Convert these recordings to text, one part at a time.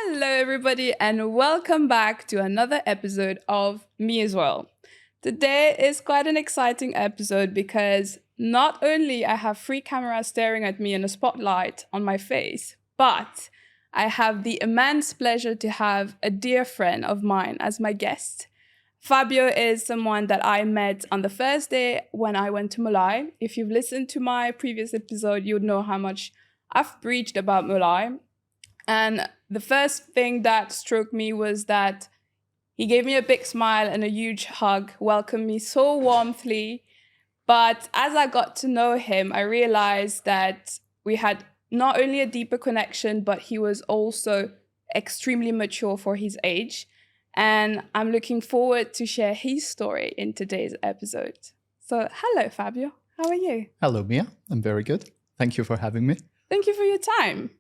Hello, everybody, and welcome back to another episode of Me as Well. Today is quite an exciting episode because not only I have three cameras staring at me and a spotlight on my face, but I have the immense pleasure to have a dear friend of mine as my guest. Fabio is someone that I met on the first day when I went to Mulai. If you've listened to my previous episode, you'd know how much I've preached about Mulai. And the first thing that struck me was that he gave me a big smile and a huge hug, welcomed me so warmly. But as I got to know him, I realized that we had not only a deeper connection, but he was also extremely mature for his age. And I'm looking forward to share his story in today's episode. So, hello, Fabio. How are you? Hello, Mia. I'm very good. Thank you for having me. Thank you for your time.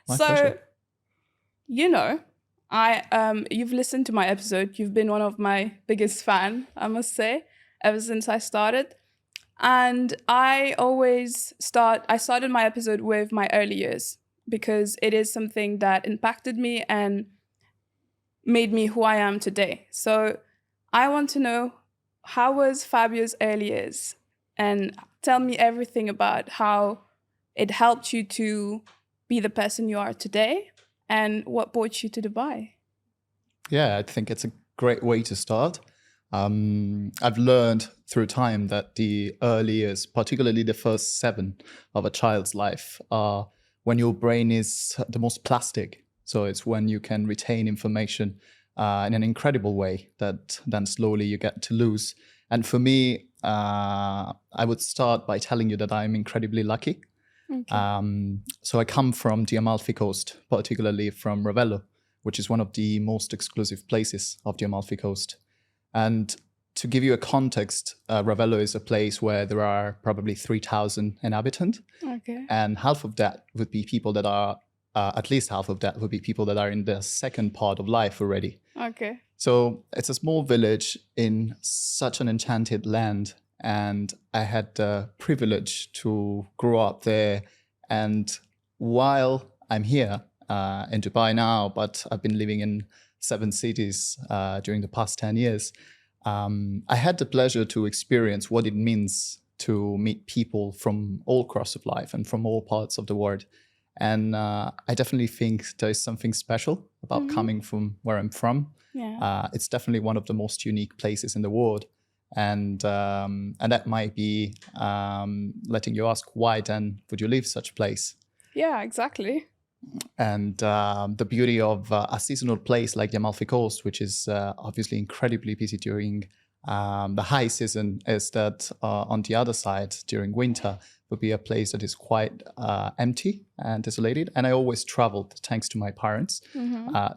My pleasure. You've listened to my episode. You've been one of my biggest fan, I must say, ever since I started. And I started my episode with my early years because it is something that impacted me and made me who I am today. So I want to know, how was Fabio's early years? And tell me everything about how it helped you to be the person you are today and what brought you to Dubai. Yeah, I think it's a great way to start. I've learned through time that the early years, particularly the first 7 of a child's life, are when your brain is the most plastic. So it's when you can retain information in an incredible way that then slowly you get to lose. And for me, I would start by telling you that I'm incredibly lucky. Okay. So I come from the Amalfi Coast, particularly from Ravello, which is one of the most exclusive places of the Amalfi Coast. And to give you a context, Ravello is a place where there are probably 3,000 inhabitants. Okay. And half of that would be people that are, at least half of that would be people that are in the second part of life already. Okay. So it's a small village in such an enchanted land. And I had the privilege to grow up there. And while I'm here in Dubai now, but I've been living in 7 cities during the past 10 years, I had the pleasure to experience what it means to meet people from all across of life and from all parts of the world. And I definitely think there's something special about coming from where I'm from. Yeah. It's definitely one of the most unique places in the world. And that might be letting you ask, why then would you leave such place? Yeah, exactly. And the beauty of a seasonal place like the Amalfi Coast, which is obviously incredibly busy during the high season, is that on the other side, during winter, would be a place that is quite empty and desolated. And I always traveled thanks to my parents,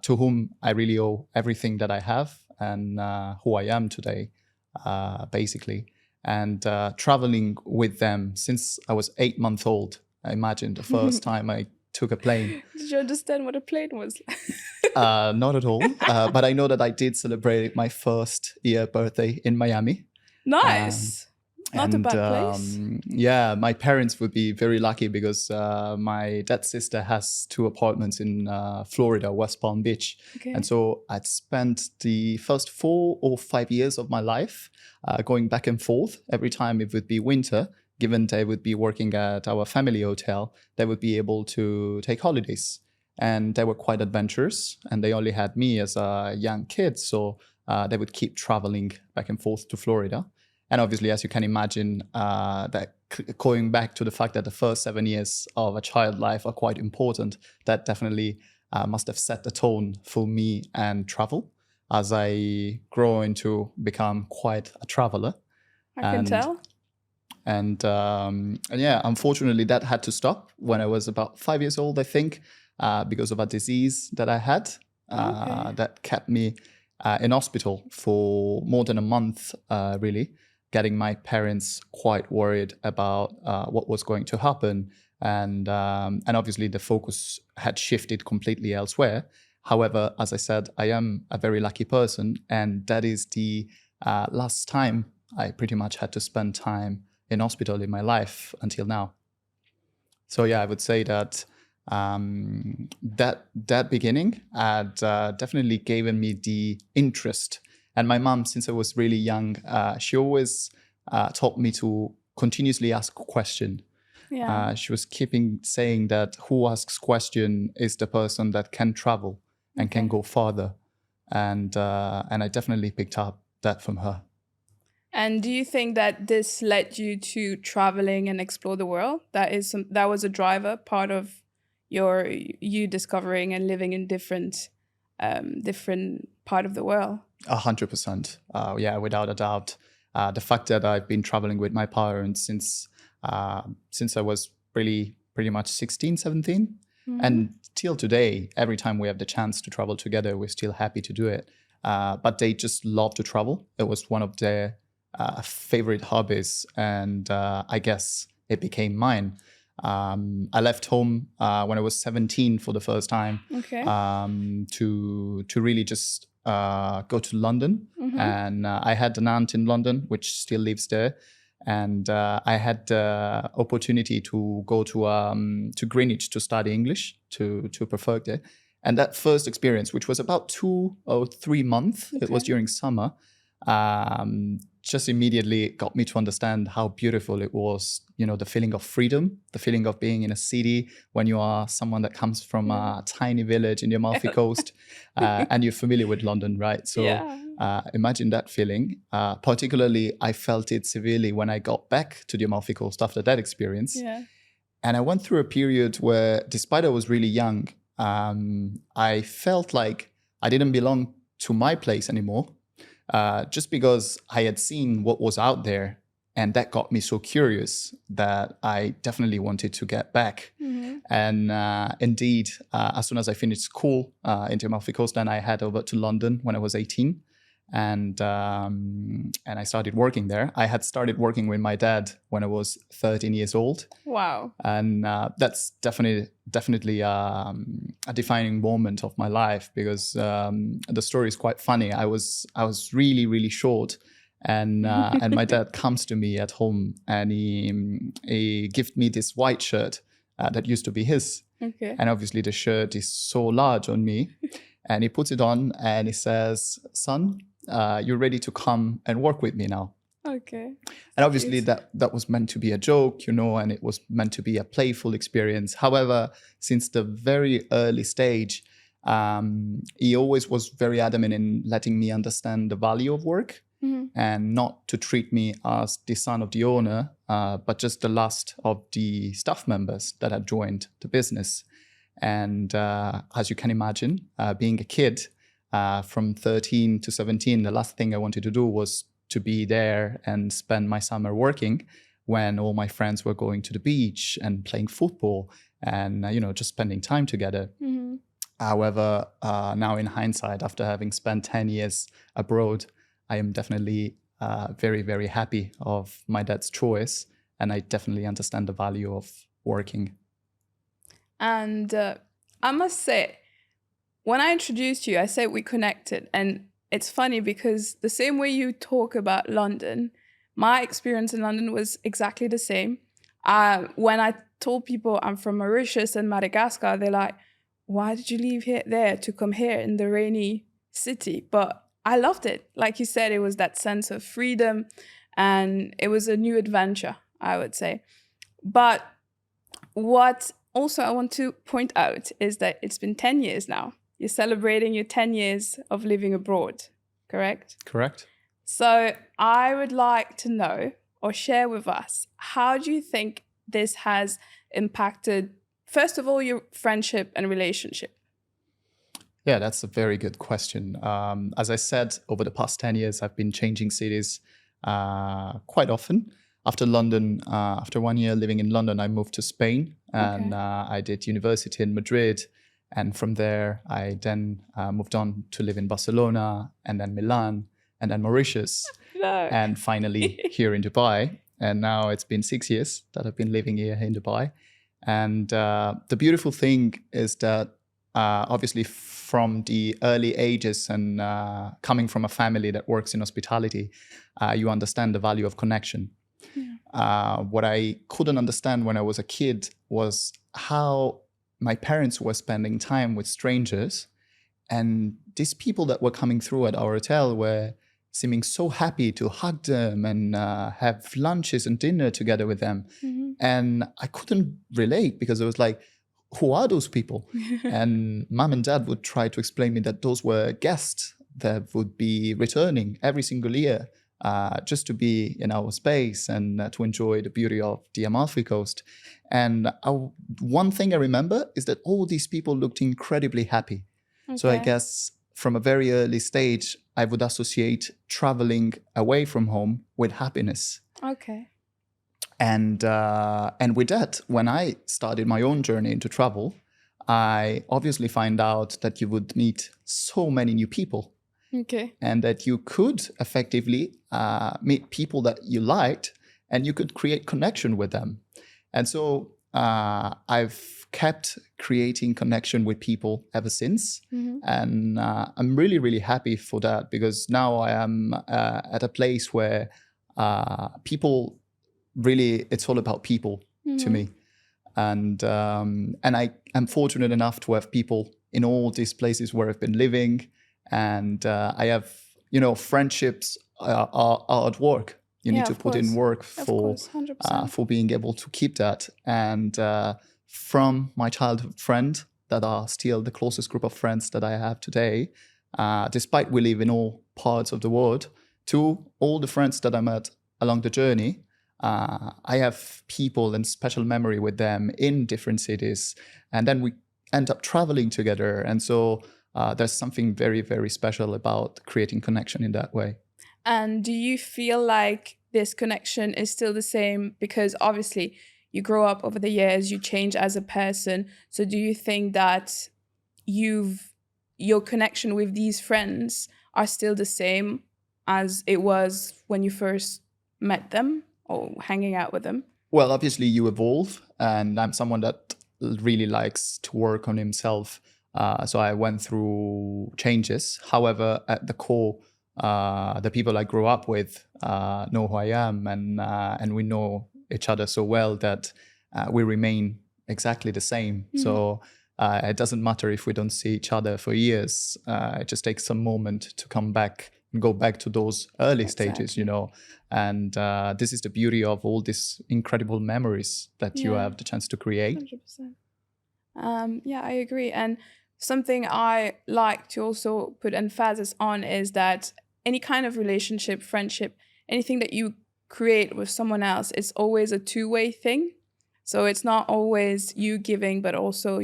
to whom I really owe everything that I have and who I am today. Basically, and traveling with them since I was 8 months old. I imagine the first time I took a plane. Did you understand what a plane was? Not at all, but I know that I did celebrate my first year birthday in Miami. Nice. Not a bad place. Yeah, my parents would be very lucky because my dad's sister has 2 apartments in Florida, West Palm Beach. Okay. And so I'd spent the first 4 or 5 years of my life going back and forth. Every time it would be winter, given they would be working at our family hotel, they would be able to take holidays. And they were quite adventurous, and they only had me as a young kid. So they would keep traveling back and forth to Florida. And obviously, as you can imagine, that going back to the fact that the first 7 years of a child life are quite important, that definitely must have set the tone for me and travel as I grow into become quite a traveler. I can tell. And yeah, unfortunately, that had to stop when I was about 5 years old, I think, because of a disease that I had that kept me in hospital for more than a month, really. Getting my parents quite worried about what was going to happen. And obviously the focus had shifted completely elsewhere. However, as I said, I am a very lucky person. And that is the last time I pretty much had to spend time in hospital in my life until now. So yeah, I would say that That beginning had definitely given me the interest. And my mom, since I was really young, she always taught me to continuously ask a question. Yeah. She was keeping saying that who asks question is the person that can travel and can go farther. And I definitely picked up that from her. And do you think that this led you to traveling and explore the world? That was a driver, part of you discovering and living in different part of the world. 100%. Yeah, without a doubt. The fact that I've been traveling with my parents since I was really pretty much 16, 17. And till today, every time we have the chance to travel together, we're still happy to do it. But they just love to travel. It was one of their favorite hobbies. And I guess it became mine. I left home when I was 17 for the first time to really just go to London. And I had an aunt in London, which still lives there. And I had the opportunity to go to Greenwich to study English, to perfect it. And that first experience, which was about 2 or 3 months, it was during summer, just immediately got me to understand how beautiful it was. You know, the feeling of freedom, the feeling of being in a city when you are someone that comes from a tiny village in the Amalfi Coast and you're familiar with London, right? So imagine that feeling. Particularly, I felt it severely when I got back to the Amalfi Coast after that experience. Yeah. And I went through a period where, despite I was really young, I felt like I didn't belong to my place anymore. Just because I had seen what was out there, and that got me so curious that I definitely wanted to get back. And indeed, as soon as I finished school in the Amalfi Coast, then I head over to London when I was 18. And I started working there. I had started working with my dad when I was 13 years old. Wow. And that's definitely a defining moment of my life, because the story is quite funny. I was really, really short, and my dad comes to me at home, and he gifted me this white shirt that used to be his. And obviously the shirt is so large on me. And he puts it on and he says, "Son, you're ready to come and work with me now." And obviously that was meant to be a joke, you know, and it was meant to be a playful experience. However, since the very early stage, he always was very adamant in letting me understand the value of work, and not to treat me as the son of the owner, but just the last of the staff members that had joined the business. And as you can imagine, being a kid from 13 to 17, the last thing I wanted to do was to be there and spend my summer working when all my friends were going to the beach and playing football and, just spending time together. However, now in hindsight, after having spent 10 years abroad, I am definitely very, very happy of my dad's choice. And I definitely understand the value of working. And I must say, when I introduced you, I said we connected. And it's funny because the same way you talk about London, my experience in London was exactly the same. When I told people I'm from Mauritius and Madagascar, they're like, "Why did you leave there to come here in the rainy city?" But I loved it. Like you said, it was that sense of freedom and it was a new adventure, I would say. But what also I want to point out is that it's been 10 years now. You're celebrating your 10 years of living abroad, correct? Correct. So I would like to know or share with us, how do you think this has impacted, first of all, your friendship and relationship? Yeah, that's a very good question. As I said, over the past 10 years, I've been changing cities quite often. After London, after 1 year living in London, I moved to Spain and I did university in Madrid. And from there, I then moved on to live in Barcelona and then Milan and then Mauritius and finally here in Dubai. And now it's been 6 years that I've been living here in Dubai. And the beautiful thing is that obviously from the early ages and coming from a family that works in hospitality, you understand the value of connection. What I couldn't understand when I was a kid was how my parents were spending time with strangers, and these people that were coming through at our hotel were seeming so happy to hug them and have lunches and dinner together with them. Mm-hmm. And I couldn't relate because it was like, who are those people? And mom and dad would try to explain me that those were guests that would be returning every single year just to be in our space and to enjoy the beauty of the Amalfi Coast. And one thing I remember is that all these people looked incredibly happy. Okay. So I guess from a very early stage, I would associate traveling away from home with happiness. Okay. And with that, when I started my own journey into travel, I obviously find out that you would meet so many new people. Okay. And that you could effectively meet people that you liked, and you could create connection with them. And so I've kept creating connection with people ever since. Mm-hmm. And I'm really, really happy for that, because now I am at a place where people really, it's all about people to me. And I am fortunate enough to have people in all these places where I've been living. And I have, friendships are at work. You need to put in work for being able to keep that. And from my childhood friend that are still the closest group of friends that I have today, despite we live in all parts of the world, to all the friends that I met along the journey, I have people and special memory with them in different cities. And then we end up traveling together. And so there's something very, very special about creating connection in that way. And do you feel like this connection is still the same? Because obviously you grow up over the years, you change as a person. So do you think that your connection with these friends are still the same as it was when you first met them or hanging out with them? Well, obviously you evolve, and I'm someone that really likes to work on himself. So I went through changes. However, at the core, the people I grew up with know who I am, and we know each other so well that we remain exactly the same. Mm-hmm. So it doesn't matter if we don't see each other for years. It just takes some moment to come back and go back to those early stages, And this is the beauty of all these incredible memories that you have the chance to create. 100%. Yeah, I agree. And something I like to also put emphasis on is that any kind of relationship, friendship, anything that you create with someone else, it's always a two-way thing. So it's not always you giving, but also,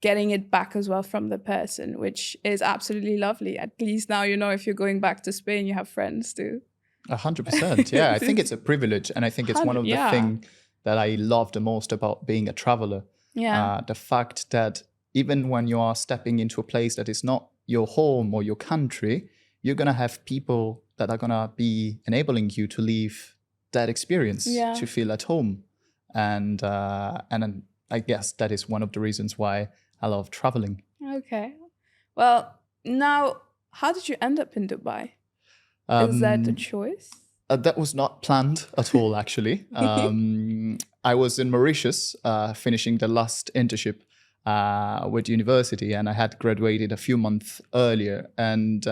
getting it back as well from the person, which is absolutely lovely. At least now, if you're going back to Spain, you have friends too. 100%. Yeah, I think it's a privilege. And I think it's one of the things that I love the most about being a traveler. Yeah. The fact that even when you are stepping into a place that is not your home or your country, you're going to have people that are going to be enabling you to live that experience, to feel at home. And I guess that is one of the reasons why I love traveling. Okay. Well, now, how did you end up in Dubai? Is that a choice? That was not planned at all, actually. I was in Mauritius finishing the last internship with university, and I had graduated a few months earlier. And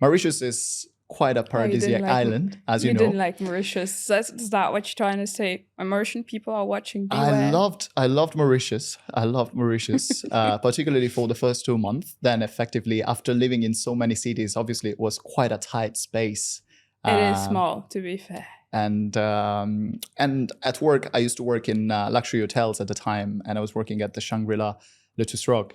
Mauritius is quite a paradisiac island, as you know. You didn't like Mauritius. Is that what you're trying to say? Mauritian people are watching. Beware. I loved Mauritius. Particularly for the first 2 months. Then effectively, after living in so many cities, obviously it was quite a tight space. It is small, to be fair. And at work, I used to work in luxury hotels at the time, and I was working at the Shangri-La Le Tusrog.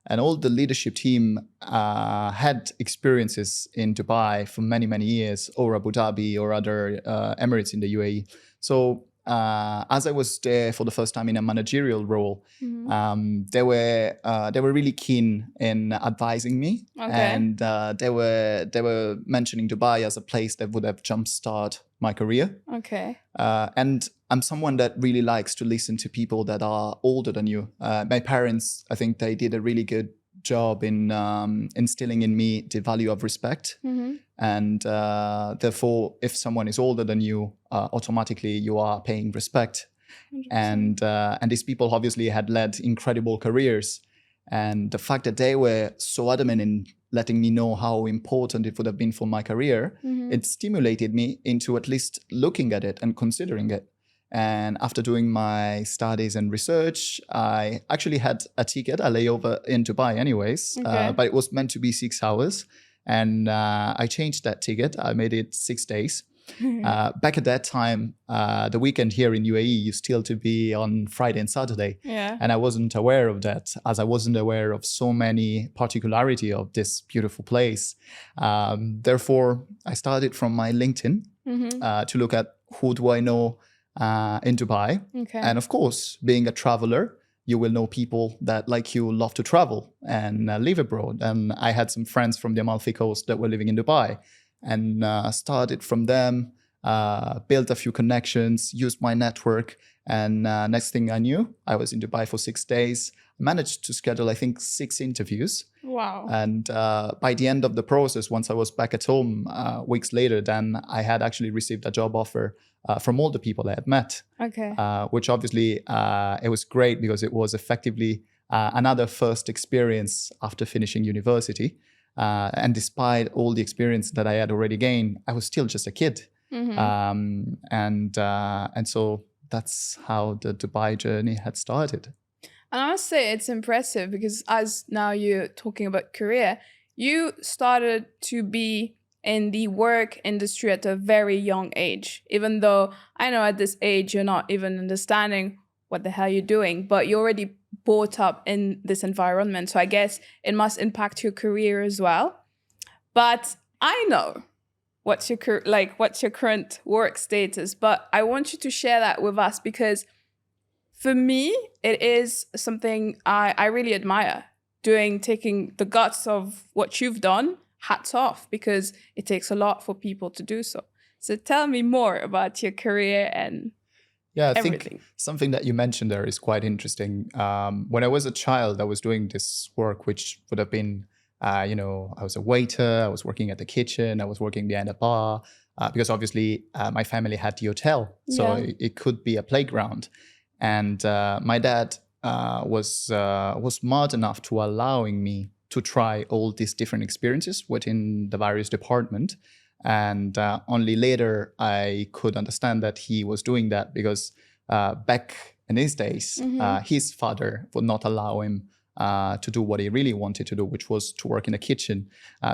And all the leadership team had experiences in Dubai for many, many years, or Abu Dhabi or other Emirates in the UAE. So as I was there for the first time in a managerial role, they were really keen in advising me, and they were mentioning Dubai as a place that would have jumpstart my career. Okay. And I'm someone that really likes to listen to people that are older than you. My parents, I think they did a really good job in instilling in me the value of respect. And therefore, if someone is older than you, automatically you are paying respect. 100%. And these people obviously had led incredible careers, and the fact that they were so adamant in letting me know how important it would have been for my career, it stimulated me into at least looking at it and considering it. And after doing my studies and research, I actually had a ticket, a layover in Dubai anyways, but it was meant to be 6 hours. And I changed that ticket. I made it 6 days. Back at that time, the weekend here in UAE used still to be on Friday and Saturday. Yeah. And I wasn't aware of that, as I wasn't aware of so many particularity of this beautiful place. Therefore, I started from my LinkedIn to look at who do I know in Dubai. And of course, being a traveler, you will know people that, like you, love to travel and live abroad. And I had some friends from the Amalfi Coast that were living in Dubai, and started from them, built a few connections, used my network. And next thing I knew, I was in Dubai for 6 days. I managed to schedule, I think, 6 interviews. Wow. And by the end of the process, once I was back at home, weeks later, then I had actually received a job offer from all the people I had met. Which obviously, it was great because it was effectively another first experience after finishing university. And despite all the experience that I had already gained, I was still just a kid. And so that's how the Dubai journey had started. And I must say it's impressive because as now you're talking about career, you started to be in the work industry at a very young age, even though I know at this age you're not even understanding what the hell you're doing, but you're already brought up in this environment. So I guess it must impact your career as well. But I know what's your current work status, but I want you to share that with us because for me, it is something I really admire. Taking the guts of what you've done, hats off, because it takes a lot for people to do so. So tell me more about your career and everything. Think something that you mentioned there is quite interesting. When I was a child, I was doing this work, which would have been, I was a waiter, I was working at the kitchen, I was working behind a bar, because obviously my family had the hotel, so it could be a playground. And my dad was smart enough to allowing me to try all these different experiences within the various departments. And only later I could understand that he was doing that because back in his days, his father would not allow him to do what he really wanted to do, which was to work in the kitchen,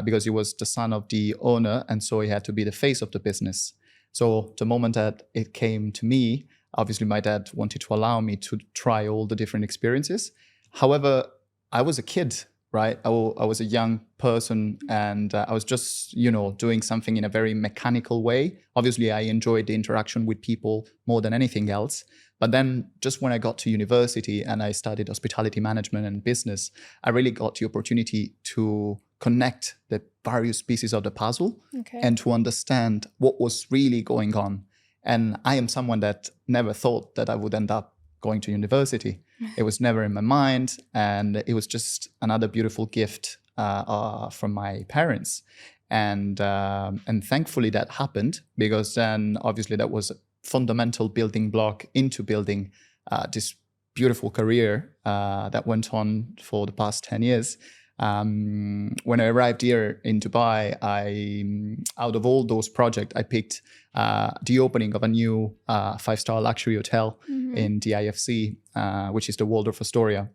because he was the son of the owner, and so he had to be the face of the business. So the moment that it came to me, obviously my dad wanted to allow me to try all the different experiences. However, I was a kid, right? I was a young person, and I was just, doing something in a very mechanical way. Obviously, I enjoyed the interaction with people more than anything else. But then just when I got to university and I studied hospitality management and business, I really got the opportunity to connect the various pieces of the puzzle and to understand what was really going on. And I am someone that never thought that I would end up going to university. It was never in my mind, and it was just another beautiful gift from my parents. And thankfully that happened, because then obviously that was a fundamental building block into building this beautiful career that went on for the past 10 years. When I arrived here in Dubai, out of all those projects, I picked the opening of a new 5-star luxury hotel in the IFC, which is the Waldorf Astoria.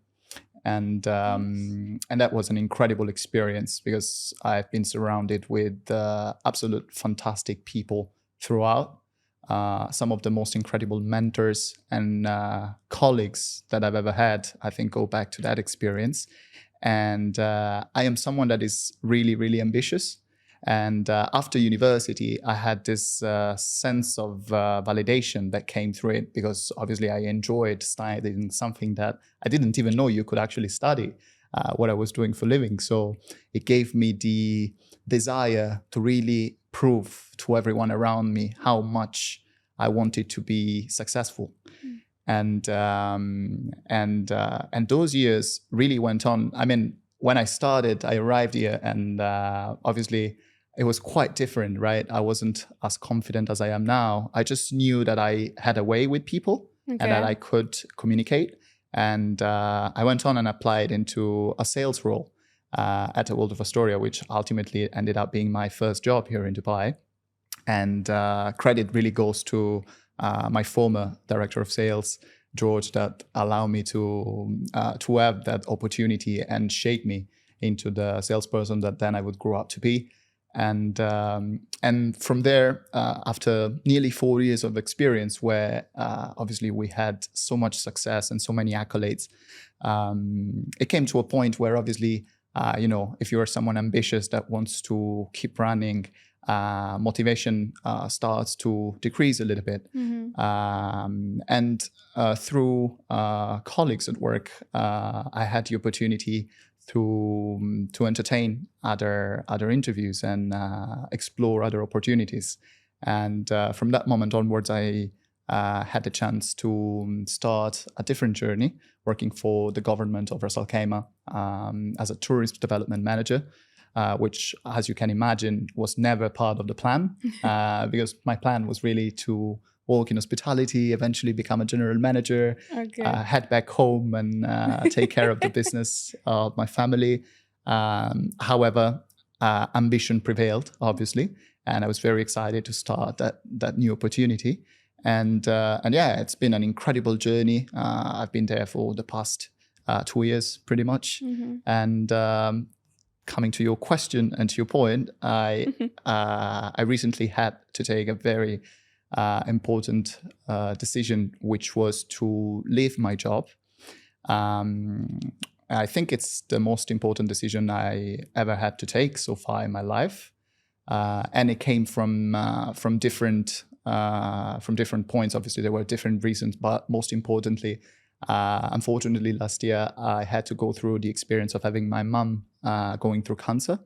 And that was an incredible experience because I've been surrounded with absolute fantastic people throughout. Some of the most incredible mentors and colleagues that I've ever had, I think, go back to that experience. And I am someone that is really, really ambitious. And after university, I had this sense of validation that came through it, because obviously I enjoyed studying something that I didn't even know you could actually study, what I was doing for a living. So it gave me the desire to really prove to everyone around me how much I wanted to be successful. And those years really went on. I mean, when I started, I arrived here, and obviously it was quite different, right? I wasn't as confident as I am now. I just knew that I had a way with people. and that I could communicate. And I went on and applied into a sales role at a World of Astoria, which ultimately ended up being my first job here in Dubai. And credit really goes to my former director of sales, George, that allowed me to have that opportunity and shape me into the salesperson that then I would grow up to be. And from there, after nearly 4 years of experience, where obviously we had so much success and so many accolades, it came to a point where obviously, if you are someone ambitious that wants to keep running, motivation starts to decrease a little bit. And through colleagues at work, I had the opportunity to entertain other interviews and explore other opportunities. And from that moment onwards, I had the chance to start a different journey, working for the government of Ras Al Khaimah as a tourist development manager. Which, as you can imagine, was never part of the plan, because my plan was really to work in hospitality, eventually become a general manager, head back home and take care of the business of my family. However, ambition prevailed, obviously, and I was very excited to start that new opportunity. And yeah, it's been an incredible journey. I've been there for the past 2 years, pretty much. And coming to your question and to your point, I recently had to take a very important decision, which was to leave my job. I think it's the most important decision I ever had to take so far in my life, and it came from different points. Obviously, there were different reasons, but most importantly, unfortunately, last year I had to go through the experience of having my mum going through cancer,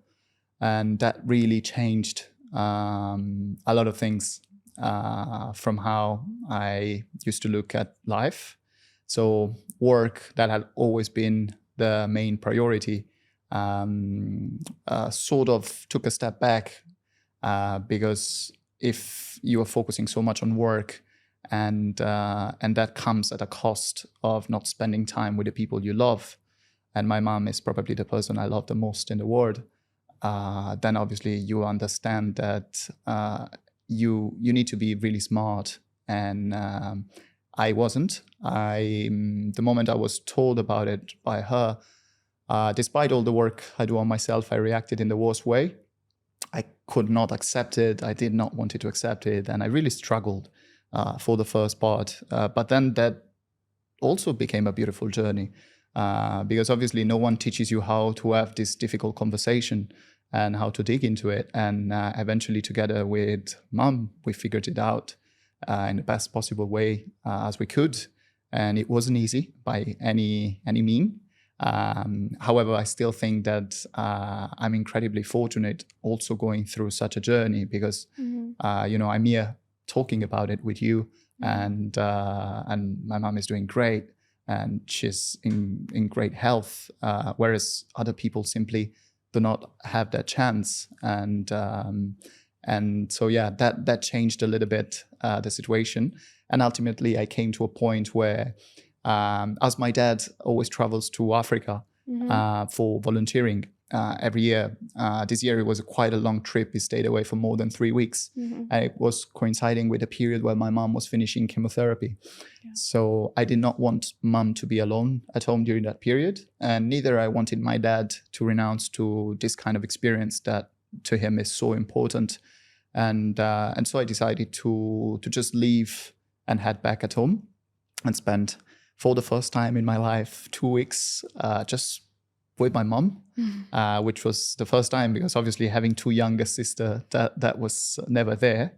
and that really changed a lot of things from how I used to look at life. So work, that had always been the main priority, sort of took a step back, because if you are focusing so much on work, and that comes at a cost of not spending time with the people you love, and my mom is probably the person I love the most in the world, then obviously you understand that you need to be really smart. And I wasn't. The moment I was told about it by her, despite all the work I do on myself, I reacted in the worst way. I could not accept it. I did not want to accept it, and I really struggled for the first part. But then that also became a beautiful journey, because obviously no one teaches you how to have this difficult conversation and how to dig into it. And eventually, together with Mum, we figured it out in the best possible way as we could. And it wasn't easy by any mean. However, I still think that I'm incredibly fortunate also going through such a journey, because I'm here talking about it with you, and my mom is doing great, and she's in great health, whereas other people simply do not have that chance. And so yeah, that changed a little bit the situation. And ultimately, I came to a point where, as my dad always travels to Africa for volunteering every year. This year it was quite a long trip. He stayed away for more than 3 weeks. And it was coinciding with a period where my mom was finishing chemotherapy. Yeah. So I did not want mom to be alone at home during that period. And neither I wanted my dad to renounce to this kind of experience that to him is so important. And so I decided to just leave and head back at home, and spend, for the first time in my life, 2 weeks just with my mom, which was the first time, because obviously having two younger sisters, that was never there.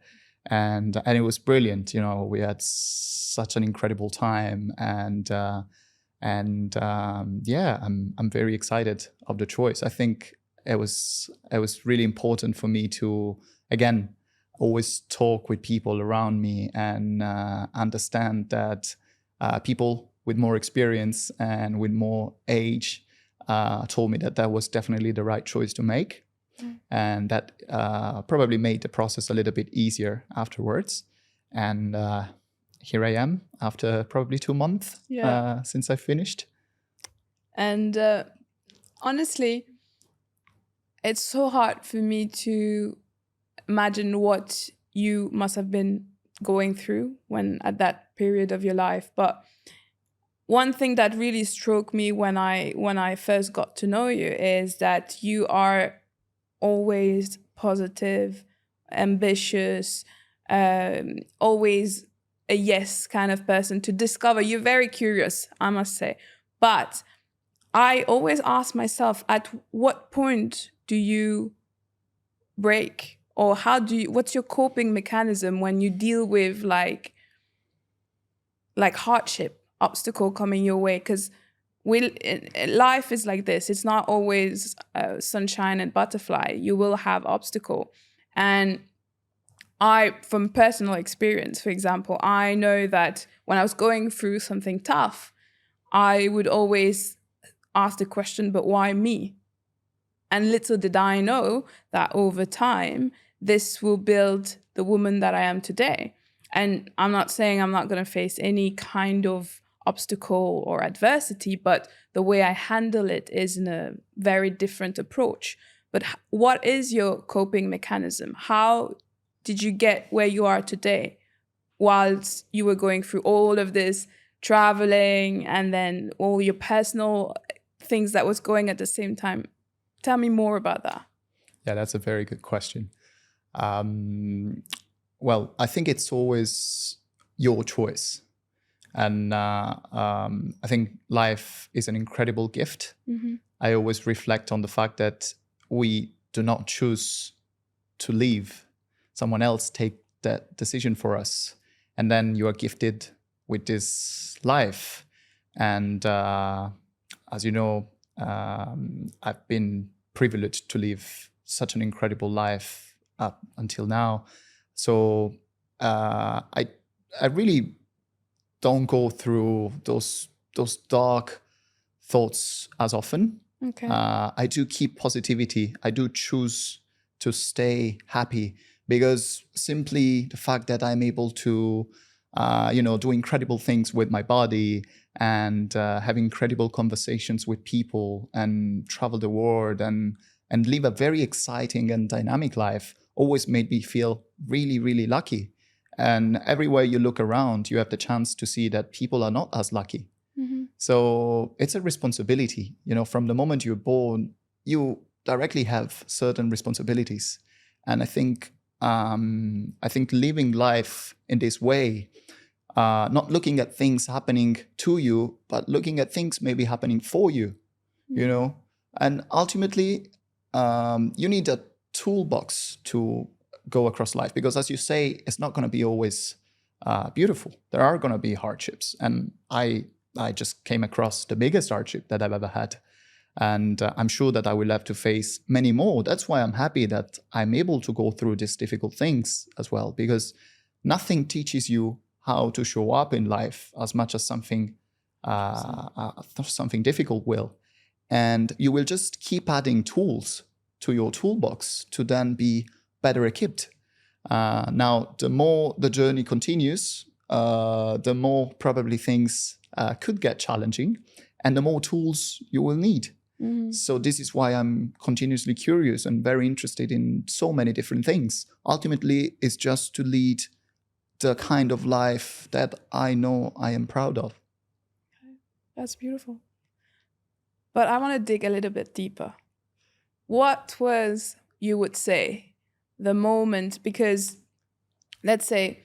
And it was brilliant. We had such an incredible time, and yeah, I'm very excited of the choice. I think it was really important for me to, again, always talk with people around me and understand that people with more experience and with more age told me that was definitely the right choice to make. And that probably made the process a little bit easier afterwards. And here I am after probably 2 months since I finished. And honestly, it's so hard for me to imagine what you must have been going through when at that period of your life. But one thing that really struck me when I first got to know you is that you are always positive, ambitious, always a yes kind of person to discover. You're very curious, I must say. But I always ask myself, at what point do you break? Or what's your coping mechanism when you deal with like hardship, obstacle coming your way? Because life is like this. It's not always sunshine and butterfly. You will have obstacle. And from personal experience, for example, I know that when I was going through something tough, I would always ask the question, but why me? And little did I know that over time, this will build the woman that I am today. And I'm not saying I'm not going to face any kind of obstacle or adversity, but the way I handle it is in a very different approach. But what is your coping mechanism? How did you get where you are today whilst you were going through all of this traveling and then all your personal things that was going at the same time? Tell me more about that. Yeah, that's a very good question. Well, I think it's always your choice. And I think life is an incredible gift. Mm-hmm. I always reflect on the fact that we do not choose to leave. Someone else take that decision for us. And then you are gifted with this life. And as you know, I've been privileged to live such an incredible life up until now. So I really don't go through those dark thoughts as often. Okay. I do keep positivity. I do choose to stay happy, because simply the fact that I'm able to do incredible things with my body and have incredible conversations with people and travel the world and live a very exciting and dynamic life always made me feel really, really lucky. And everywhere you look around, you have the chance to see that people are not as lucky. Mm-hmm. So it's a responsibility. From the moment you're born, you directly have certain responsibilities. And I think living life in this way, not looking at things happening to you, but looking at things maybe happening for you, and ultimately, you need a toolbox to go across life, because as you say, it's not going to be always beautiful. There are going to be hardships. And I just came across the biggest hardship that I've ever had. And I'm sure that I will have to face many more. That's why I'm happy that I'm able to go through these difficult things as well, because nothing teaches you how to show up in life as much as something difficult will. And you will just keep adding tools to your toolbox to then be better equipped. Now, the more the journey continues, the more probably things could get challenging, and the more tools you will need. Mm-hmm. So this is why I'm continuously curious and very interested in so many different things. Ultimately, it's just to lead the kind of life that I know I am proud of. That's beautiful. But I want to dig a little bit deeper. What was, you would say, the moment? Because let's say,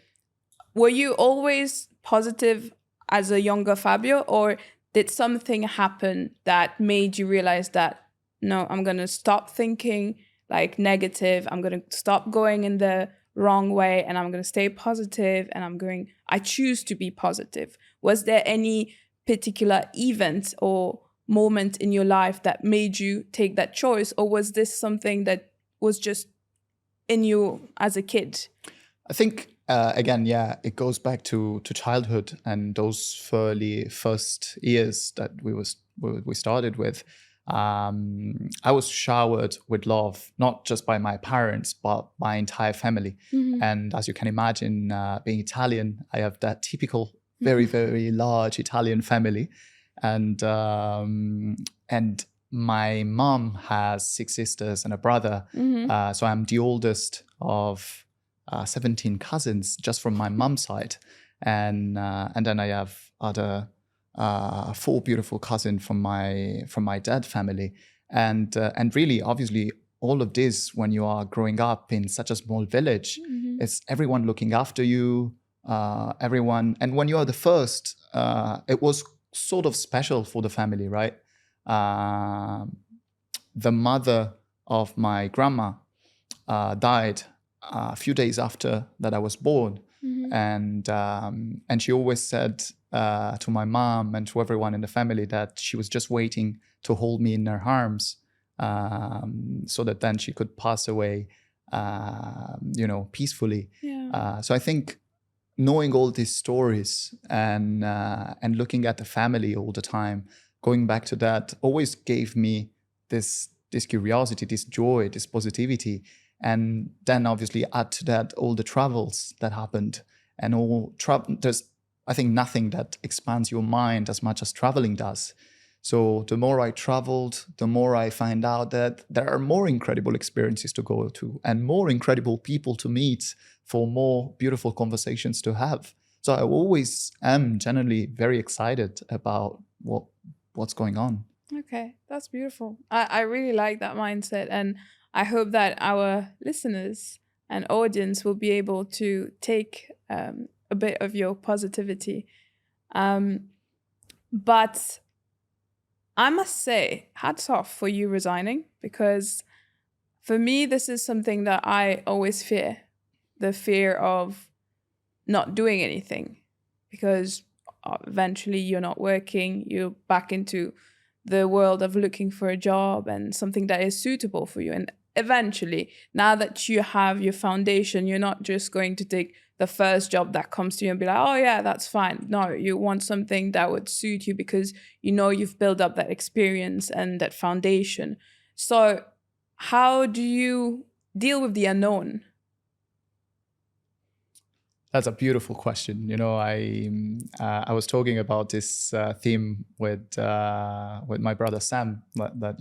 were you always positive as a younger Fabio, or did something happen that made you realize that, no, I'm going to stop thinking like negative. I'm going to stop going in the wrong way, and I'm going to stay positive, and I choose to be positive. Was there any particular event or moment in your life that made you take that choice, or was this something that was just in you as a kid? I think again, it goes back to childhood and those first years that we started with. I was showered with love, not just by my parents, but my entire family. And as you can imagine, being Italian, I have that typical, very, very large Italian family. And my mom has 6 sisters and a brother. So I'm the oldest of 17 cousins just from my mom's side. And then I have other 4 beautiful cousins from my dad's family, and really, obviously, all of this, when you are growing up in such a small village, it's everyone looking after you, everyone, and when you are the first, it was sort of special for the family, right? The mother of my grandma died a few days after that I was born. And she always said to my mom and to everyone in the family that she was just waiting to hold me in her arms, so that then she could pass away, peacefully. So I think knowing all these stories and looking at the family all the time, going back to that, always gave me this curiosity, this joy, this positivity. And then obviously add to that all the travels that happened, and there's, I think, nothing that expands your mind as much as traveling does. So the more I traveled, the more I find out that there are more incredible experiences to go to and more incredible people to meet, for more beautiful conversations to have. So I always am generally very excited about what's going on. Okay, that's beautiful. I really like that mindset, and I hope that our listeners and audience will be able to take a bit of your positivity. But I must say, hats off for you resigning, because for me, this is something that I always fear, the fear of not doing anything, because eventually you're not working, you're back into the world of looking for a job and something that is suitable for you. And eventually, now that you have your foundation, you're not just going to take the first job that comes to you and be like, oh yeah, that's fine. No, you want something that would suit you because you know you've built up that experience and that foundation. So how do you deal with the unknown? That's a beautiful question. I was talking about this theme with my brother Sam that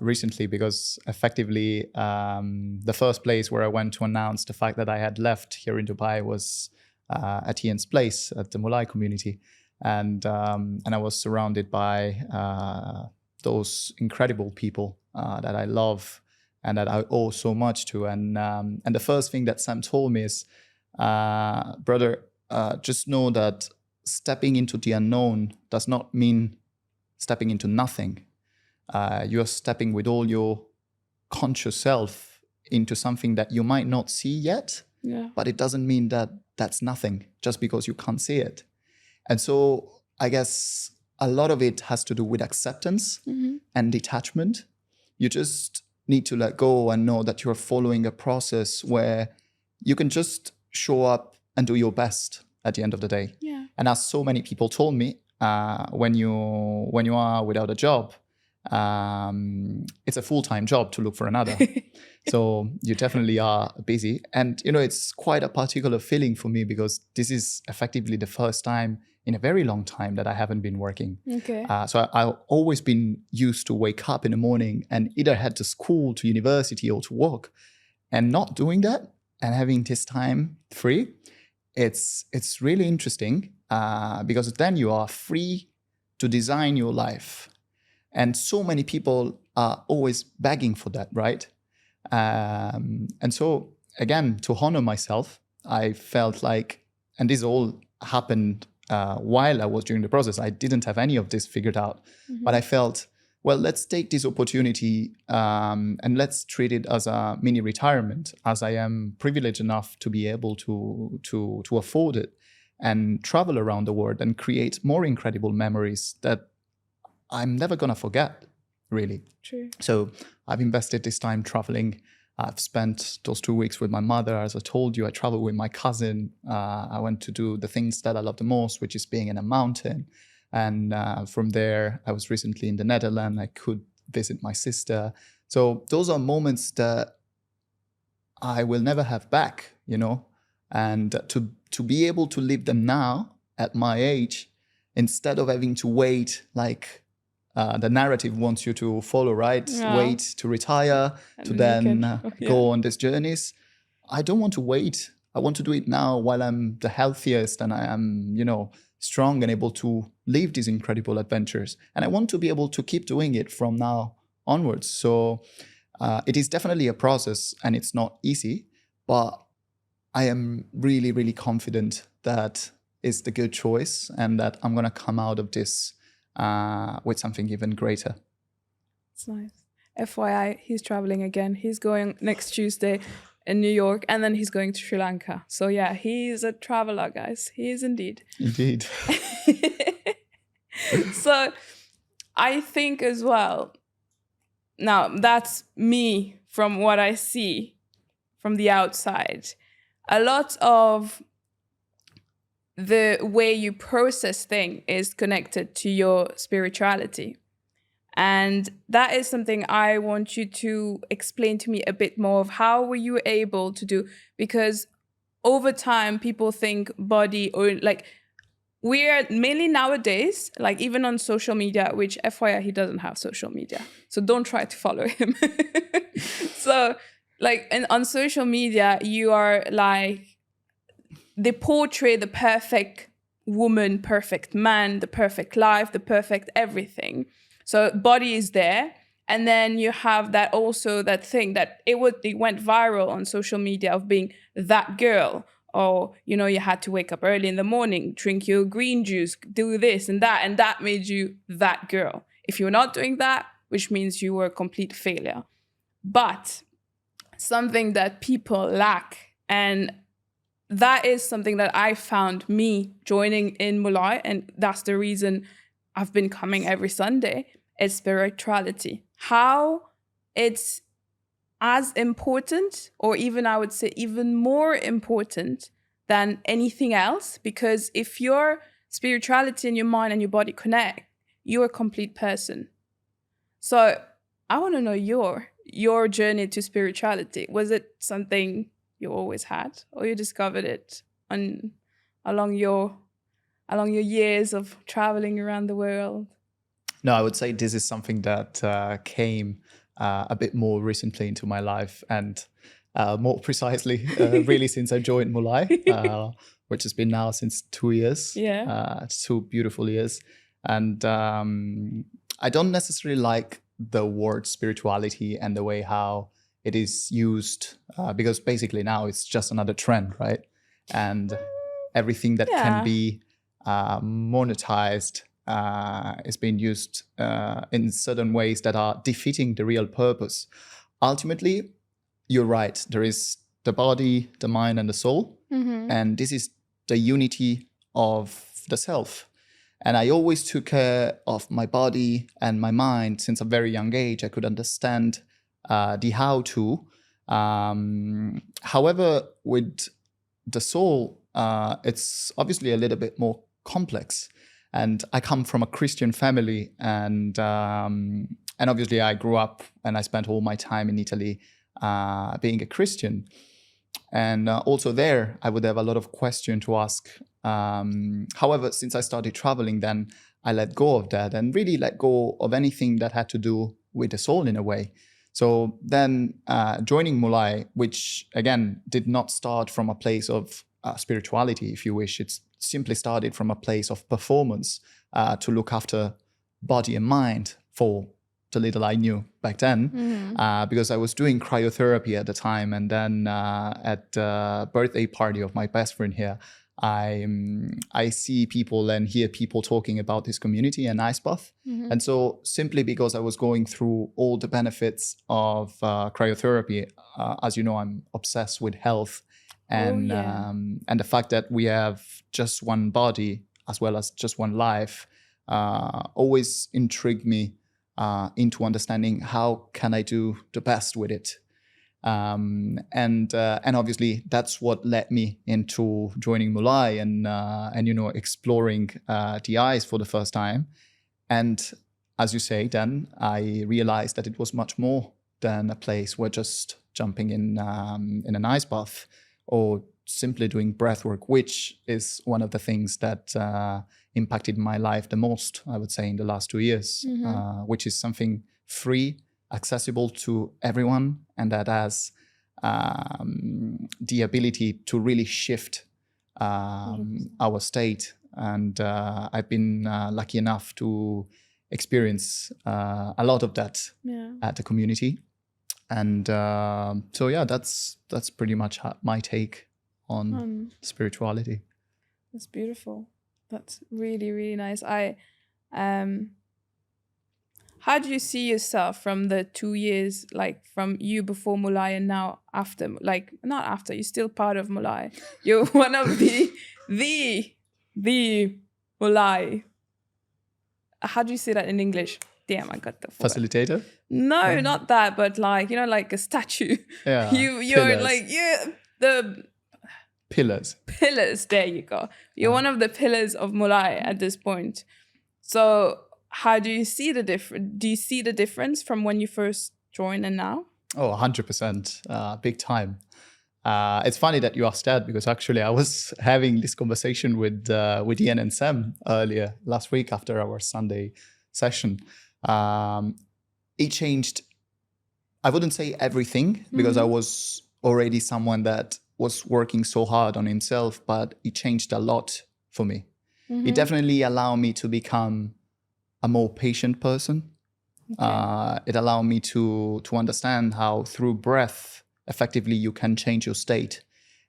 recently, because effectively the first place where I went to announce the fact that I had left here in Dubai was at Ian's place at the Mulai community, and I was surrounded by those incredible people that I love and that I owe so much to. And the first thing that Sam told me is, brother, just know that stepping into the unknown does not mean stepping into nothing. You're stepping with all your conscious self into something that you might not see yet, but it doesn't mean that that's nothing just because you can't see it. And so I guess a lot of it has to do with acceptance and detachment. You just need to let go and know that you're following a process where you can just show up and do your best at the end of the day. And as so many people told me, when you are without a job, it's a full-time job to look for another. So you definitely are busy. And, it's quite a particular feeling for me, because this is effectively the first time in a very long time that I haven't been working. So I've always been used to wake up in the morning and either head to school, to university, or to work, and not doing that and having this time free. It's really interesting, because then you are free to design your life. And so many people are always begging for that, right? And so, again, to honor myself, I felt like, and this all happened while I was during the process. I didn't have any of this figured out, but I felt, well, let's take this opportunity and let's treat it as a mini retirement, as I am privileged enough to be able to afford it and travel around the world and create more incredible memories that I'm never going to forget, really. True. So I've invested this time traveling. I've spent those 2 weeks with my mother. As I told you, I traveled with my cousin. I went to do the things that I love the most, which is being in a mountain. And from there, I was recently in the Netherlands. I could visit my sister. So those are moments that I will never have back, and to be able to live them now at my age, instead of having to wait like the narrative wants you to follow, right? Yeah. Wait to retire, And to then you then can- go on these journeys. I don't want to wait. I want to do it now while I'm the healthiest and I am, strong and able to live these incredible adventures. And I want to be able to keep doing it from now onwards. So it is definitely a process and it's not easy, but I am really, really confident that it's the good choice and that I'm going to come out of this with something even greater. It's nice. FYI, he's traveling again. He's going next Tuesday in New York, and then he's going to Sri Lanka. So yeah, he's a traveler, guys. He is indeed. Indeed. So I think as well, now that's me from what I see from the outside. A lot of the way you process things is connected to your spirituality. And that is something I want you to explain to me a bit more of. How were you able to do? Because over time, people think body, or like, we're mainly nowadays, like even on social media, which FYI, he doesn't have social media. So don't try to follow him. So like on social media, you are like, they portray the perfect woman, perfect man, the perfect life, the perfect everything. So body is there. And then you have that also, that thing that it went viral on social media of being that girl. Or, you had to wake up early in the morning, drink your green juice, do this and that made you that girl. If you're not doing that, which means you were a complete failure. But something that people lack, and that is something that I found me joining in Mulai, and that's the reason I've been coming every Sunday, is spirituality. How it's as important, or even I would say even more important than anything else, because if your spirituality and your mind and your body connect, you're a complete person. So I want to know your journey to spirituality. Was it something you always had, or you discovered it along your years of traveling around the world? No, I would say this is something that came a bit more recently into my life, and more precisely, really since I joined Mulai, which has been now since 2 years. Yeah. 2 beautiful years. And I don't necessarily like the word spirituality and the way how it is used, because basically now it's just another trend, right? And everything that can be monetized is being used in certain ways that are defeating the real purpose. Ultimately, you're right. There is the body, the mind, and the soul. Mm-hmm. And this is the unity of the self. And I always took care of my body and my mind since a very young age. I could understand the how-to. However, with the soul, it's obviously a little bit more complex. And I come from a Christian family, and obviously I grew up and I spent all my time in Italy being a Christian. And also there, I would have a lot of questions to ask. However, since I started traveling, then I let go of that and really let go of anything that had to do with the soul in a way. So then joining Mulai, which again did not start from a place of spirituality, if you wish, it's simply started from a place of performance to look after body and mind for the little I knew back then, because I was doing cryotherapy at the time. And then at the birthday party of my best friend here, I see people and hear people talking about this community and ice bath. And so simply because I was going through all the benefits of cryotherapy, as you know, I'm obsessed with health. And and the fact that we have just one body as well as just one life always intrigued me into understanding how can I do the best with it. And obviously that's what led me into joining Mulai and exploring the eyes for the first time. And as you say, then I realized that it was much more than a place where just jumping in an ice bath or simply doing breath work, which is one of the things that impacted my life the most, I would say, in the last 2 years, which is something free, accessible to everyone, and that has the ability to really shift our state. And I've been lucky enough to experience a lot of that at the community. And so, yeah, that's pretty much my take on spirituality. That's beautiful. That's really, really nice. How do you see yourself from the 2 years, like from you before Mulai and now after? Like, not after, you're still part of Mulai. You're one of the Mulai. How do you say that in English? Damn, I got the facilitator. No, not that, but like, like a statue. Yeah, you're like the pillars. There you go. You're one of the pillars of Mulai at this point. So how do you see the difference? Do you see the difference from when you first joined and now? Oh, 100%, big time. It's funny that you asked that, because actually I was having this conversation with Ian and Sam earlier last week after our Sunday session. It changed, I wouldn't say everything, because I was already someone that was working so hard on himself, but it changed a lot for me. It definitely allowed me to become a more patient person. Okay. It allowed me to understand how through breath, effectively you can change your state.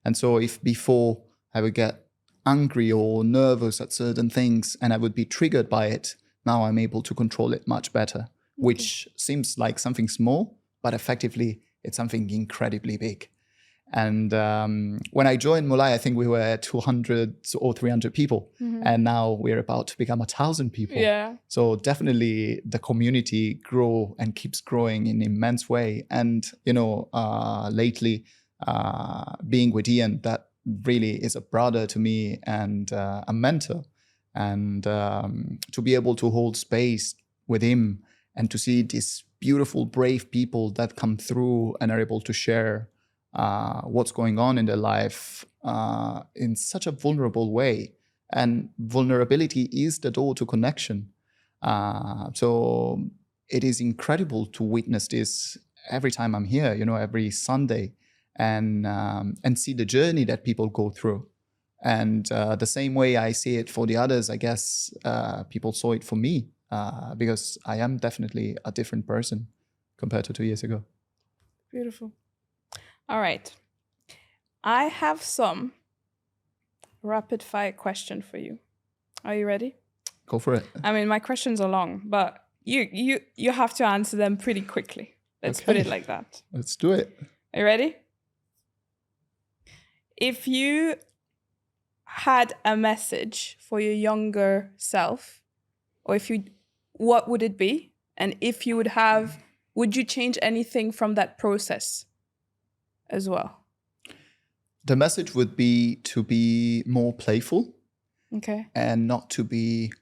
And so if before I would get angry or nervous at certain things and I would be triggered by it, now I'm able to control it much better, which seems like something small, but effectively it's something incredibly big. And when I joined Mulai, I think we were 200 or 300 people. And now we're about to become 1,000 people. Yeah. So definitely the community grew and keeps growing in an immense way. And, lately being with Ian, that really is a brother to me and a mentor. And to be able to hold space with him and to see these beautiful, brave people that come through and are able to share what's going on in their life in such a vulnerable way. And vulnerability is the door to connection. So it is incredible to witness this every time I'm here, every Sunday, and see the journey that people go through. And the same way I see it for the others, I guess people saw it for me, because I am definitely a different person compared to 2 years ago. Beautiful. All right. I have some rapid fire question for you. Are you ready? Go for it. I mean, my questions are long, but you have to answer them pretty quickly. Let's put it like that. Let's do it. Are you ready? If you had a message for your younger self, or what would it be? And if you would you change anything from that process as well? The message would be to be more playful. Okay. And not to be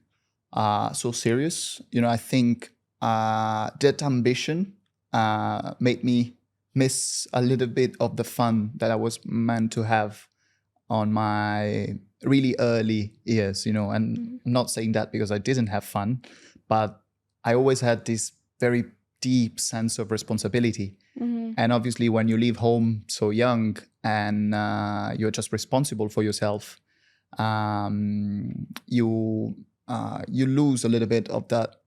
so serious. I think that ambition made me miss a little bit of the fun that I was meant to have on my really early years, and I'm not saying that because I didn't have fun, but I always had this very deep sense of responsibility. And obviously when you leave home so young and you're just responsible for yourself, you lose a little bit of that,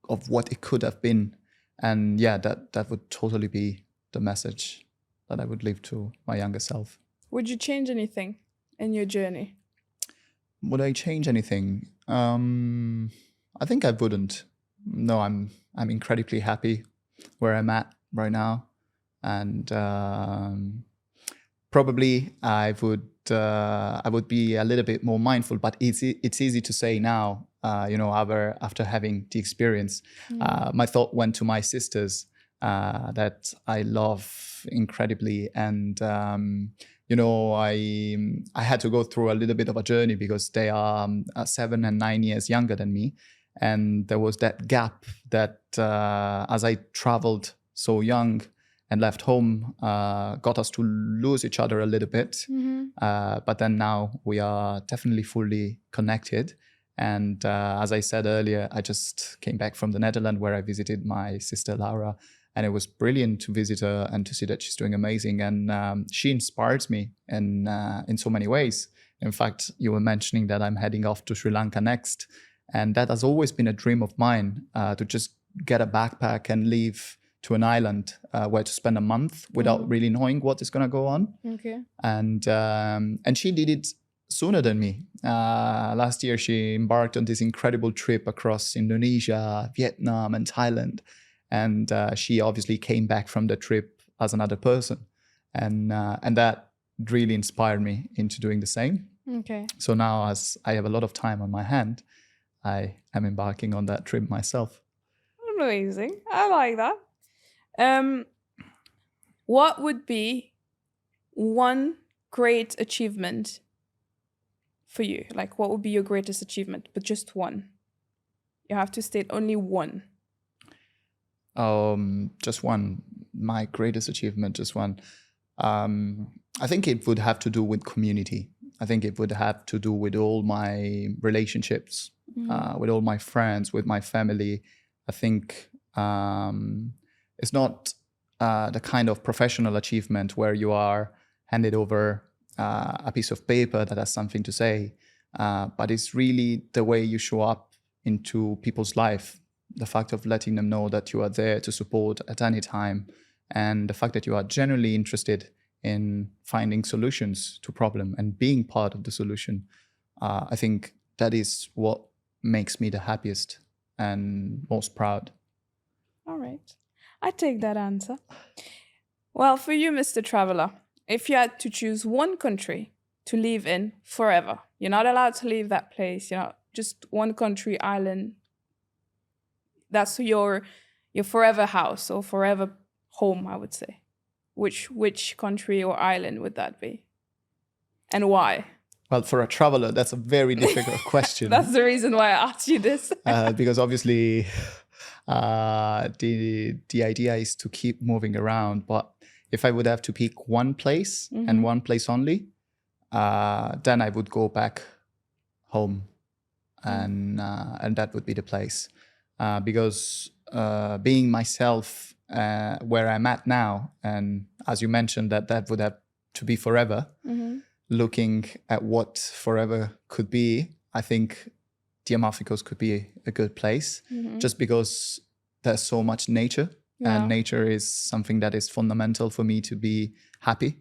of what it could have been. And yeah, that would totally be the message that I would leave to my younger self. Would you change anything in your journey? Would I change anything? I think I wouldn't. No, I'm incredibly happy where I'm at right now. And probably I would be a little bit more mindful, but it's easy to say now, after having the experience. My thought went to my sisters that I love incredibly. And I had to go through a little bit of a journey because they are 7 and 9 years younger than me, and there was that gap that as I traveled so young and left home, got us to lose each other a little bit. But then now we are definitely fully connected. And as I said earlier, I just came back from the Netherlands where I visited my sister Laura, and it was brilliant to visit her and to see that she's doing amazing. And she inspires me in so many ways. In fact, you were mentioning that I'm heading off to Sri Lanka next. And that has always been a dream of mine, to just get a backpack and leave to an island where to spend a month without really knowing what is going to go on. Okay. And she did it sooner than me. Last year, she embarked on this incredible trip across Indonesia, Vietnam, and Thailand. And she obviously came back from the trip as another person. And that really inspired me into doing the same. Okay. So now, as I have a lot of time on my hand, I am embarking on that trip myself. Amazing. I like that. What would be one great achievement for you? Like, what would be your greatest achievement? But just one. You have to state only one. Just one. My greatest achievement, just one. I think it would have to do with community. I think it would have to do with all my relationships, with all my friends, with my family. I think it's not the kind of professional achievement where you are handed over a piece of paper that has something to say, but it's really the way you show up into people's life, the fact of letting them know that you are there to support at any time, and the fact that you are genuinely interested in finding solutions to problem and being part of the solution. I think that is what makes me the happiest and most proud. All right. I take that answer. Well, for you, Mr. Traveler, if you had to choose one country to live in forever, you're not allowed to leave that place, just one country, island. That's your forever house or forever home, I would say. Which country or island would that be? And why? Well, for a traveler, that's a very difficult question. That's the reason why I asked you this. Because obviously the idea is to keep moving around. But if I would have to pick one place and one place only, then I would go back home, and that would be the place. Because being myself where I'm at now, and as you mentioned, that would have to be forever. Looking at what forever could be, I think the Amalfi Coast could be a good place, just because there's so much nature, and nature is something that is fundamental for me to be happy.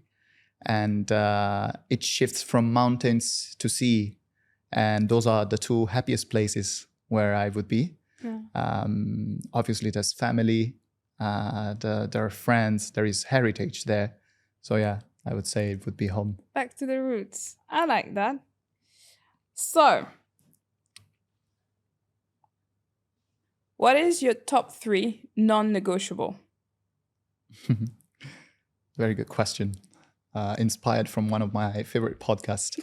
And it shifts from mountains to sea, and those are the two happiest places where I would be. Obviously, there's family, there are friends, there is heritage there. So yeah, I would say it would be home. Back to the roots. I like that. So, what is your top 3 non-negotiable? Very good question. Inspired from one of my favorite podcasts.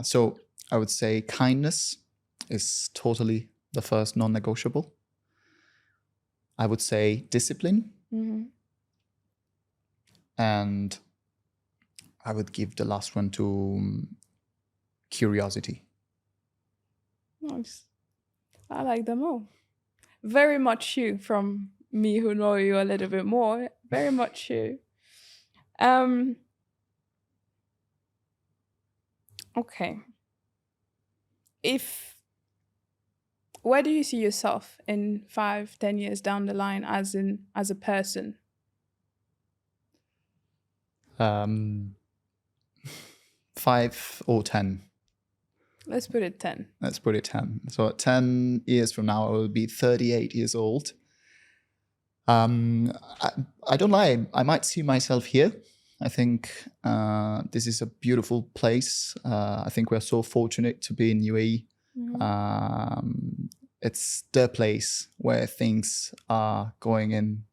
So I would say kindness is totally the first non-negotiable. I would say discipline. And I would give the last one to curiosity. Nice. I like them all. Very much you, from me who know you a little bit more. Very much you. Okay. Where do you see yourself in 5-10 years down the line as a person? 5 or 10. Let's put it 10. Let's put it 10. So 10 years from now, I will be 38 years old. I don't lie. I might see myself here. I think this is a beautiful place. I think we're so fortunate to be in UAE. it's the place where things are going in,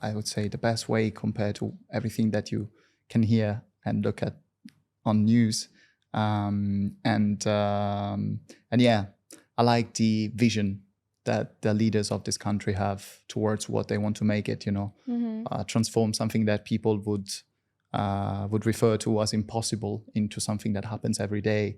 I would say the best way compared to everything that you can hear and look at on news. And yeah, I like the vision that the leaders of this country have towards what they want to make it, transform something that people would refer to as impossible into something that happens every day.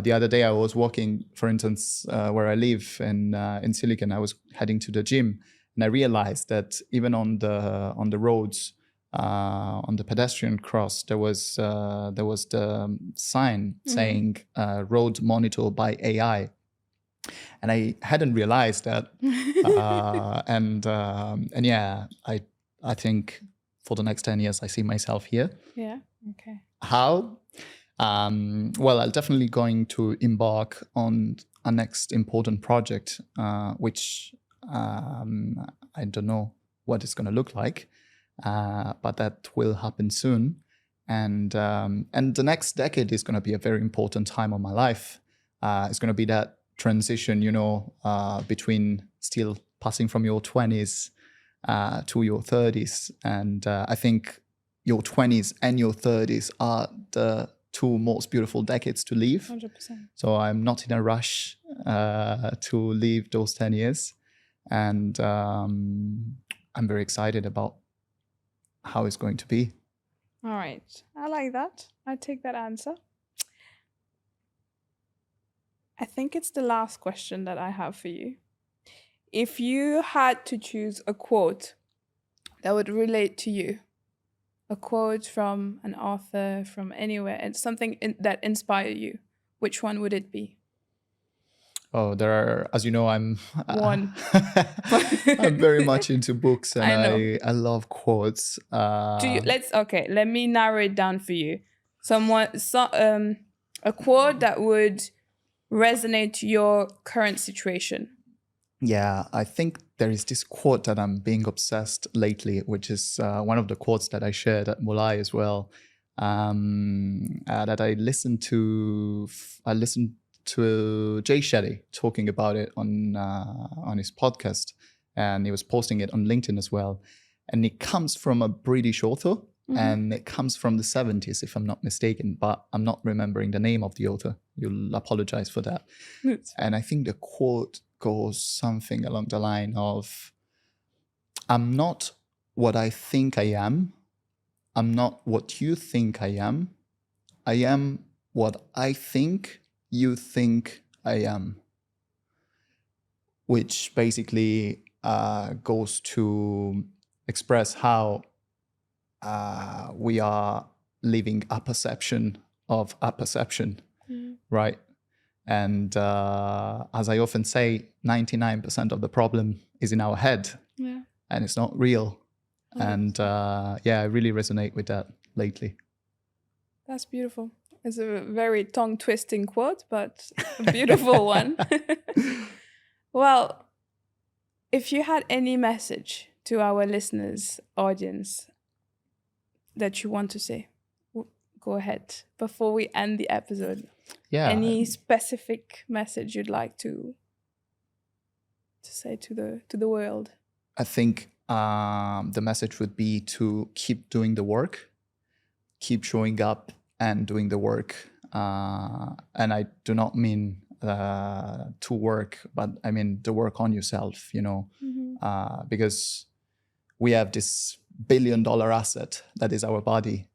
The other day I was walking, for instance, where I live in Silicon. I was heading to the gym, and I realized that even on the roads, on the pedestrian cross, there was the sign saying "Road monitored by AI," and I hadn't realized that. And yeah, I think for the next 10 years I see myself here. Yeah. Okay. How? Well, I'm definitely going to embark on a next important project, which I don't know what it's going to look like, but that will happen soon. And the next decade is going to be a very important time of my life. It's going to be that transition, between still passing from your 20s to your 30s. And I think your 20s and your 30s are the two most beautiful decades to live. 100%. So I'm not in a rush to leave those 10 years. And I'm very excited about how it's going to be. All right. I like that. I take that answer. I think it's the last question that I have for you. If you had to choose a quote that would relate to you, a quote from an author, from anywhere, and something that inspired you, which one would it be? Oh, there are, as you know, I'm One. I'm very much into books, and I know. I love quotes. Let me narrow it down for you. A quote that would resonate to your current situation. Yeah, I think there is this quote that I'm being obsessed lately, which is one of the quotes that I shared at Mulai as well. That I listened to Jay Shetty talking about it on his podcast, and he was posting it on LinkedIn as well. And it comes from a British author, and it comes from the 70s, if I'm not mistaken, but I'm not remembering the name of the author. You'll apologize for that. And I think the quote goes something along the line of, I'm not what I think I am. I'm not what you think I am. I am what I think you think I am. Which basically goes to express how we are living a perception of a perception, right? And as I often say, 99% of the problem is in our head, and it's not real. And I really resonate with that lately. That's beautiful. It's a very tongue-twisting quote, but a beautiful one. Well, if you had any message to our listeners, audience, that you want to say, go ahead before we end the episode. Yeah. Any specific message you'd like to say to the world? I think the message would be to keep doing the work, keep showing up and doing the work. And I do not mean to work, but I mean the work on yourself, because we have this $1 billion asset that is our body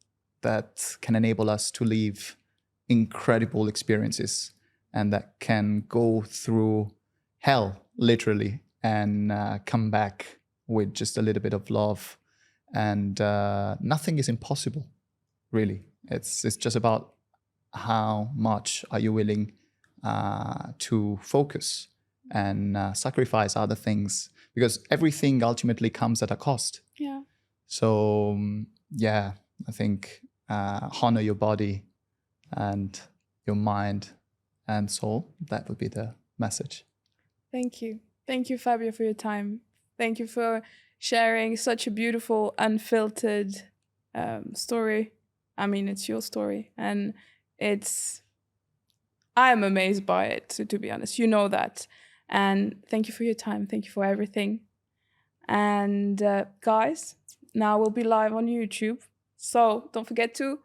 that can enable us to live incredible experiences and that can go through hell, literally, and come back with just a little bit of love. And nothing is impossible, really. It's just about how much are you willing to focus and sacrifice other things, because everything ultimately comes at a cost. Yeah. So I think honor your body and your mind and soul. That would be the message. Thank you, Fabio, for your time. Thank you for sharing such a beautiful, unfiltered story. I mean, it's your story, and I'm amazed by it, to be honest. You know that. And thank you for your time. Thank you for everything. And guys, now we'll be live on YouTube. So don't forget to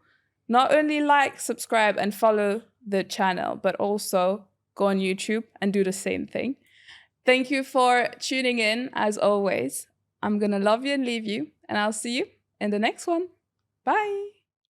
not only like, subscribe, and follow the channel, but also go on YouTube and do the same thing. Thank you for tuning in, as always. I'm going to love you and leave you, and I'll see you in the next one. Bye.